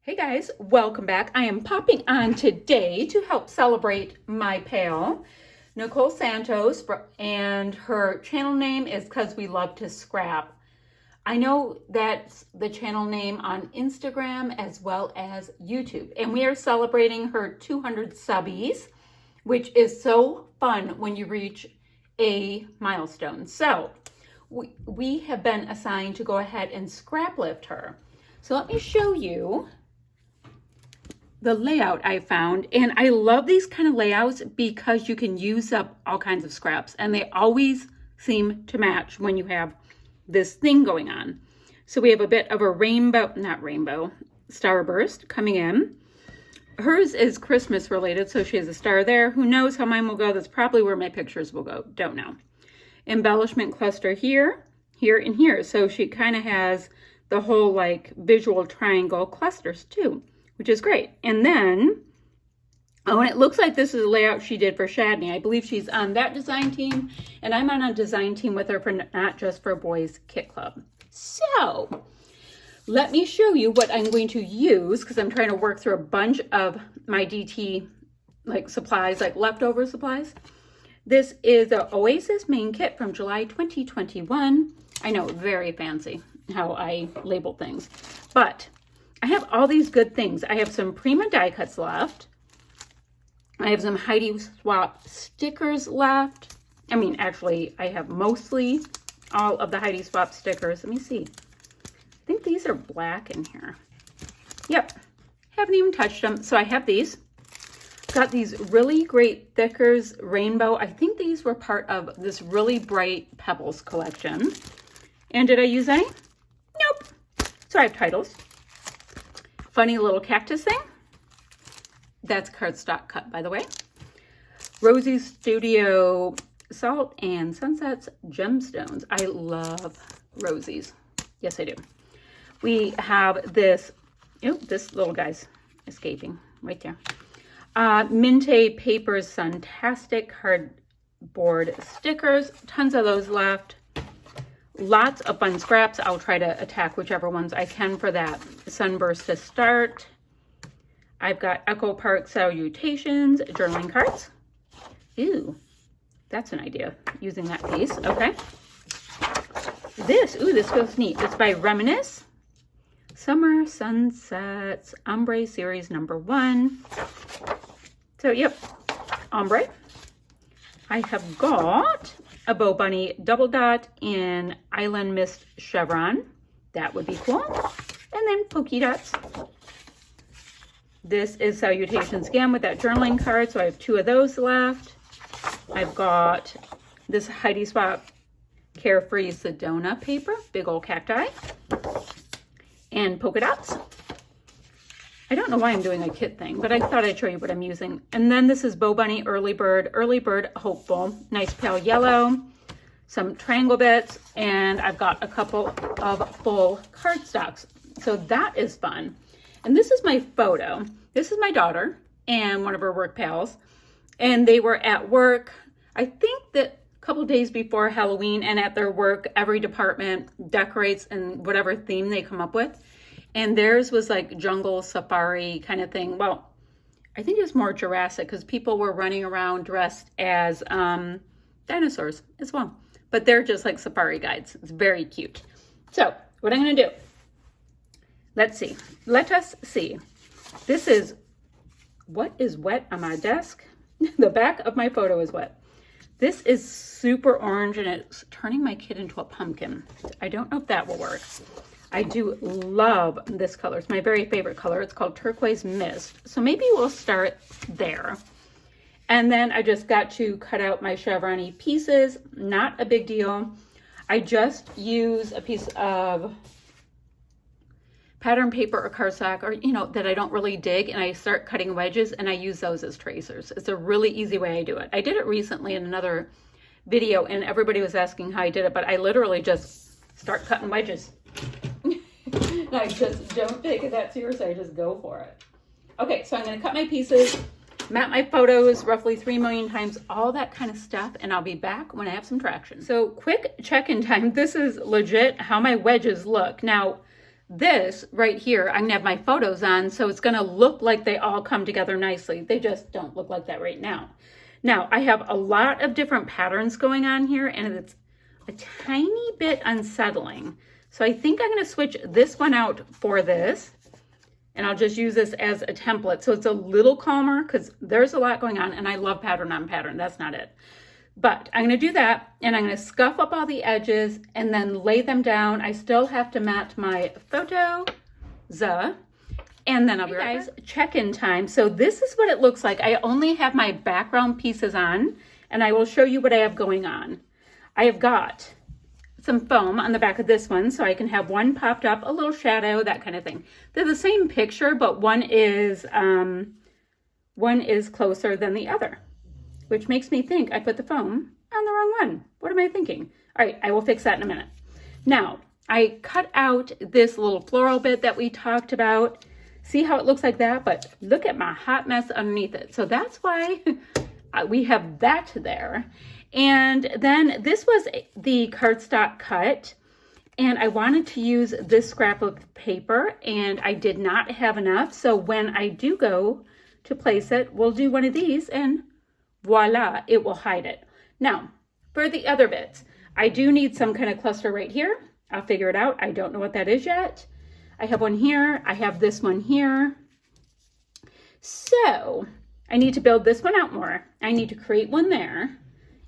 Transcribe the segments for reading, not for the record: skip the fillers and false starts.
Hey guys, welcome back. I am popping on today to help celebrate my pal, Nicole Santos, and her channel name is Cause We Love to Scrap. I know that's the channel name on Instagram as well as YouTube, and we are celebrating her 200 subbies, which is so fun when you reach a milestone. So we have been assigned to go ahead and scrap lift her. So let me show you the layout I found, and I love these kind of layouts because you can use up all kinds of scraps and they always seem to match when you have this thing going on. So we have a bit of a starburst coming in. Hers is Christmas related, so she has a star there. Who knows how mine will go? That's probably where my pictures will go. Don't know. Embellishment cluster here, here, and here. So she kind of has the whole like visual triangle clusters too, which is great. And then, oh, and it looks like this is a layout she did for Shadney. I believe she's on that design team, and I'm on a design team with her for Not Just for Boys Kit Club. So let me show you what I'm going to use, because I'm trying to work through a bunch of my DT like supplies, like leftover supplies. This is the Oasis main kit from July 2021. I know, very fancy how I label things, but I have all these good things. I have some Prima die cuts left. I have some Heidi Swap stickers left. I mean, actually, I have mostly all of the Heidi Swap stickers. Let me see. I think these are black in here. Yep, haven't even touched them. So I have these. Got these really great Thickers Rainbow. I think these were part of this really bright Pebbles collection. And did I use any? Nope. So I have titles. Funny little cactus thing. That's cardstock cut, by the way. Rosie's Studio Salt and Sunsets Gemstones. I love Rosie's. Yes, I do. We have this, oh, this little guy's escaping right there. Minte Papers Suntastic cardboard stickers. Tons of those left. Lots of fun scraps. I'll try to attack whichever ones I can for that sunburst to start. I've got Echo Park Salutations, journaling cards. Ooh, that's an idea, using that piece. Okay. This feels neat. It's by Reminisce. Summer Sunsets Ombre Series #1. So, yep, ombre. I have got a Bow Bunny double dot in Island Mist Chevron. That would be cool. And then polka dots. This is Salutations again with that journaling card. So I have 2 of those left. I've got this Heidi Swap Carefree Sedona paper, big old cacti, and polka dots. I don't know why I'm doing a kit thing, but I thought I'd show you what I'm using. And then this is Bow Bunny Early Bird Hopeful. Nice pale yellow, some triangle bits, and I've got a couple of full cardstocks. So that is fun. And this is my photo. This is my daughter and one of her work pals. And they were at work, I think that a couple days before Halloween, and at their work, every department decorates in whatever theme they come up with. And theirs was like jungle safari kind of thing. Well, I think it was more Jurassic because people were running around dressed as dinosaurs as well. But they're just like safari guides. It's very cute. So what I'm going to do, let's see. Let us see. This is what is wet on my desk. The back of my photo is wet. This is super orange and it's turning my kid into a pumpkin. I don't know if that will work. I do love this color. It's my very favorite color. It's called Turquoise Mist. So maybe we'll start there. And then I just got to cut out my chevron-y pieces. Not a big deal. I just use a piece of pattern paper or cardstock, or, you know, that I don't really dig, and I start cutting wedges, and I use those as tracers. It's a really easy way I do it. I did it recently in another video, and everybody was asking how I did it, but I literally just start cutting wedges. I just don't take it that seriously. I just go for it. Okay, so I'm going to cut my pieces, map my photos roughly 3 million times, all that kind of stuff, and I'll be back when I have some traction. So quick check-in time. This is legit how my wedges look. Now, This right here, I'm gonna have my photos on, so it's gonna look like they all come together nicely. They just don't look like that right now. Now, I have a lot of different patterns going on here, and it's a tiny bit unsettling. So I think I'm gonna switch this one out for this, and I'll just use this as a template. So it's a little calmer because there's a lot going on, and I love pattern on pattern. That's not it. But I'm going to do that, and I'm going to scuff up all the edges and then lay them down. I still have to mat my photos, and then I'll be right back. Check-in time. So this is what it looks like. I only have my background pieces on, and I will show you what I have going on. I have got some foam on the back of this one, so I can have one popped up, a little shadow, that kind of thing. They're the same picture, but one is closer than the other, which makes me think I put the foam on the wrong one. What am I thinking? All right, I will fix that in a minute. Now, I cut out this little floral bit that we talked about. See how it looks like that? But look at my hot mess underneath it. So that's why we have that there. And then this was the cardstock cut, and I wanted to use this scrap of paper, and I did not have enough. So when I do go to place it, we'll do one of these, and voila, it will hide it. Now, for the other bits, I do need some kind of cluster right here. I'll figure it out. I don't know what that is yet. I have one here. I have this one here. So I need to build this one out more. I need to create one there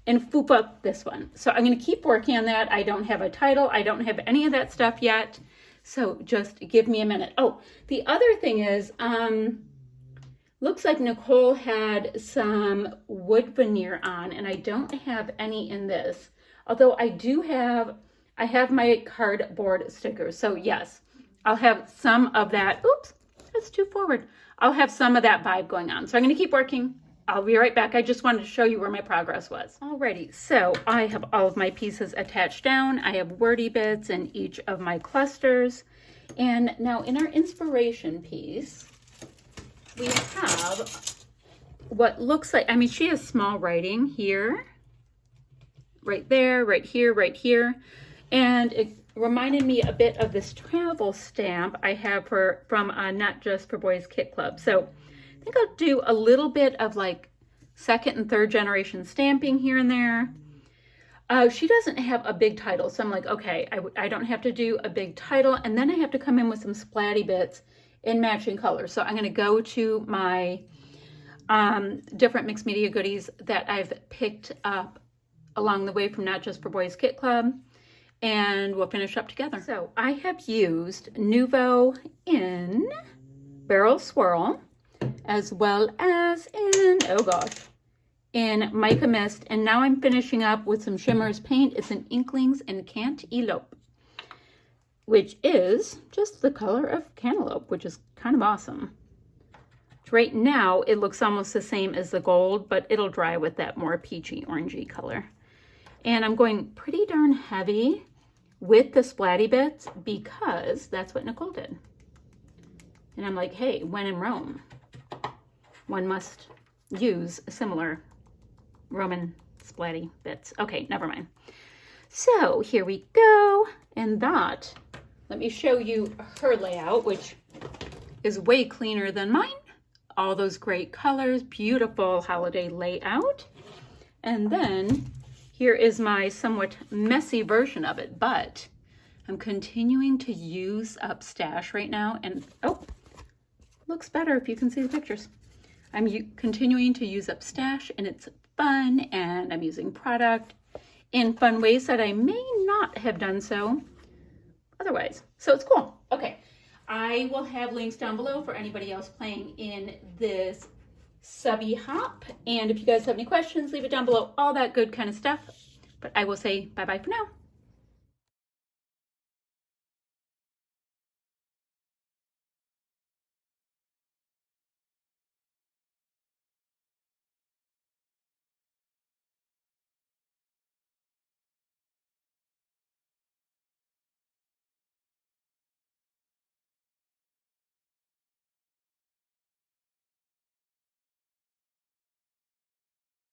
and foop up this one. So I'm going to keep working on that. I don't have a title. I don't have any of that stuff yet. So just give me a minute. Oh, the other thing is, looks like Nicole had some wood veneer on, and I don't have any in this. Although I have my cardboard stickers. So yes, I'll have some of that. Oops, that's too forward. I'll have some of that vibe going on. So I'm going to keep working. I'll be right back. I just wanted to show you where my progress was. Alrighty, so I have all of my pieces attached down. I have wordy bits in each of my clusters. And now in our inspiration piece, we have what looks like, I mean, she has small writing here, right there, right here, right here. And it reminded me a bit of this travel stamp I have from Not Just for Boys Kit Club. So I think I'll do a little bit of like second and third generation stamping here and there. She doesn't have a big title, so I'm like, okay, I don't have to do a big title, and then I have to come in with some splatty bits in matching colors. So I'm going to go to my different mixed media goodies that I've picked up along the way from Not Just for Boys Kit Club, and we'll finish up together. So I have used Nuvo in Barrel Swirl, as well as in Mica Mist, and now I'm finishing up with some Shimmers paint. It's an Inklings and Can't Elope, which is just the color of cantaloupe, which is kind of awesome. Right now, it looks almost the same as the gold, but it'll dry with that more peachy, orangey color. And I'm going pretty darn heavy with the splatty bits because that's what Nicole did. And I'm like, hey, when in Rome, one must use similar Roman splatty bits. Okay, never mind. So here we go. And that, let me show you her layout, which is way cleaner than mine. All those great colors, beautiful holiday layout. And then here is my somewhat messy version of it, but I'm continuing to use up stash right now. And oh, looks better if you can see the pictures. I'm continuing to use up stash, and it's fun, and I'm using product in fun ways that I may not have done so otherwise. So it's cool. Okay, I will have links down below for anybody else playing in this subby hop. And if you guys have any questions, leave it down below, all that good kind of stuff. But I will say bye-bye for now.